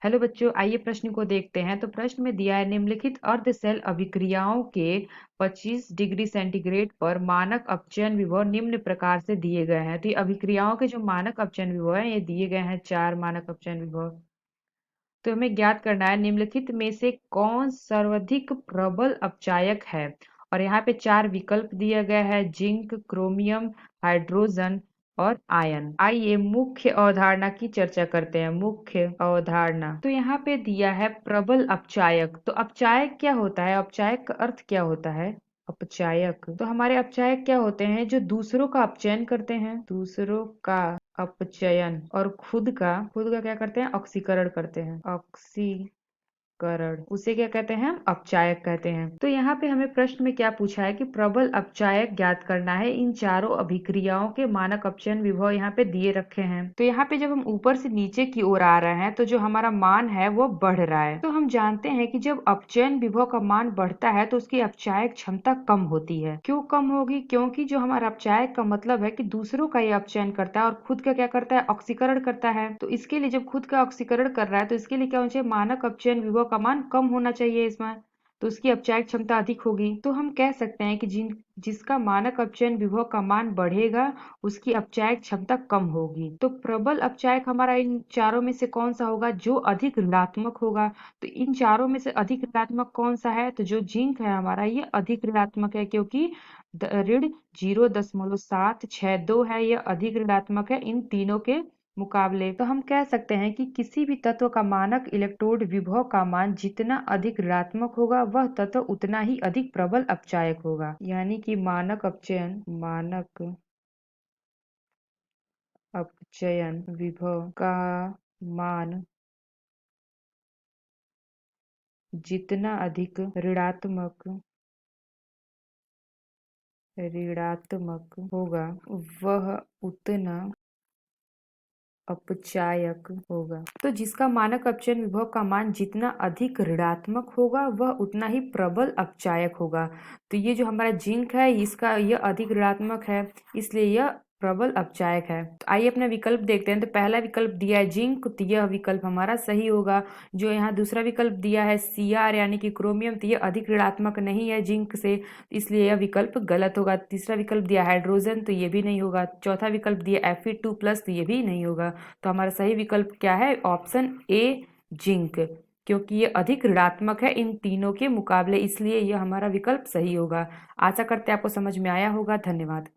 Hello बच्चों, आइए प्रश्न को देखते हैं। तो प्रश्न में दिया है, निम्नलिखित अर्धशैल अभिक्रियाओं के 25 डिग्री सेंटीग्रेड पर मानक अपचयन विभव निम्न प्रकार से दिए गए हैं। तो ये अभिक्रियाओं के जो मानक अपचयन विभव है ये दिए गए हैं, 4 मानक अपचयन विभव। तो हमें ज्ञात करना है निम्नलिखित में से कौन सर्वाधिक प्रबल अपचायक है। और यहाँ पे 4 विकल्प दिया गया है, जिंक, क्रोमियम, हाइड्रोजन और आयन। आइए मुख्य अवधारणा की चर्चा करते हैं। मुख्य अवधारणा, तो यहाँ पे दिया है प्रबल अपचायक। तो अपचायक क्या होता है, अपचायक का अर्थ क्या होता है। अपचायक, तो हमारे अपचायक क्या होते हैं, जो दूसरों का अपचयन करते हैं, दूसरों का अपचयन, और खुद का क्या करते हैं, ऑक्सीकरण करते हैं। ऑक्सीकरण, उसे क्या कहते हैं, हम अपचायक कहते हैं। तो यहाँ पे हमें प्रश्न में क्या पूछा है कि प्रबल अपचायक ज्ञात करना है। इन चारों अभिक्रियाओं के मानक अपचयन विभव यहाँ पे दिए रखे हैं। तो यहाँ पे जब हम ऊपर से नीचे की ओर आ रहे हैं तो जो हमारा मान है वो बढ़ रहा है। तो हम जानते हैं कि जब अपचयन विभव का मान बढ़ता है तो उसकी अपचायक क्षमता कम होती है। क्यों कम होगी, क्योंकि जो हमारा अपचायक का मतलब है कि दूसरों का ये अपचयन करता है और खुद का क्या करता है, ऑक्सीकरण करता है। तो इसके लिए जब खुद का ऑक्सीकरण कर रहा है तो इसके लिए क्या होना चाहिए, मानक अपचयन विभव का मान कम होना चाहिए इसमें, तो उसकी अपचायक क्षमता अधिक होगी। तो हम कह सकते हैं कि जिसका मानक अपचयन विभव का मान बढ़ेगा उसकी अपचायक क्षमता कम होगी। तो प्रबल अपचायक हमारा इन चारों में से कौन सा होगा, जो अधिक ऋणात्मक होगा। तो इन चारों में से अधिक ऋणात्मक कौन सा है, तो जो जिंक है हमारा ये अधिक ऋणात्मक है, क्योंकि ऋण 0.762 है, यह अधिक ऋणात्मक है इन तीनों के मुकाबले। तो हम कह सकते हैं कि किसी भी तत्व का मानक इलेक्ट्रोड विभव का मान जितना अधिक ऋणात्मक होगा वह तत्व उतना ही अधिक प्रबल अपचायक होगा। यानी कि मानक अपचयन विभव का मान जितना अधिक ऋणात्मक होगा वह उतना अपचायक होगा। तो जिसका मानक अपचयन विभव का मान जितना अधिक ऋणात्मक होगा वह उतना ही प्रबल अपचायक होगा। तो ये जो हमारा जिंक है इसका यह अधिक ऋणात्मक है, इसलिए यह प्रबल अपचायक है। तो आइए अपना विकल्प देखते हैं। तो पहला विकल्प दिया है जिंक, तो यह विकल्प हमारा सही होगा। जो यहाँ दूसरा विकल्प दिया है Cr यानी कि क्रोमियम, तो यह अधिक ऋणात्मक नहीं है जिंक से, इसलिए यह विकल्प गलत होगा। तीसरा विकल्प दिया हाइड्रोजन, तो ये भी नहीं होगा। चौथा विकल्प दिया Fe2+, तो ये भी नहीं होगा। तो हमारा सही विकल्प क्या है, ऑप्शन ए जिंक, क्योंकि ये अधिक ऋणात्मक है इन तीनों के मुकाबले, इसलिए यह हमारा विकल्प सही होगा। आशा करते हैं आपको समझ में आया होगा। धन्यवाद।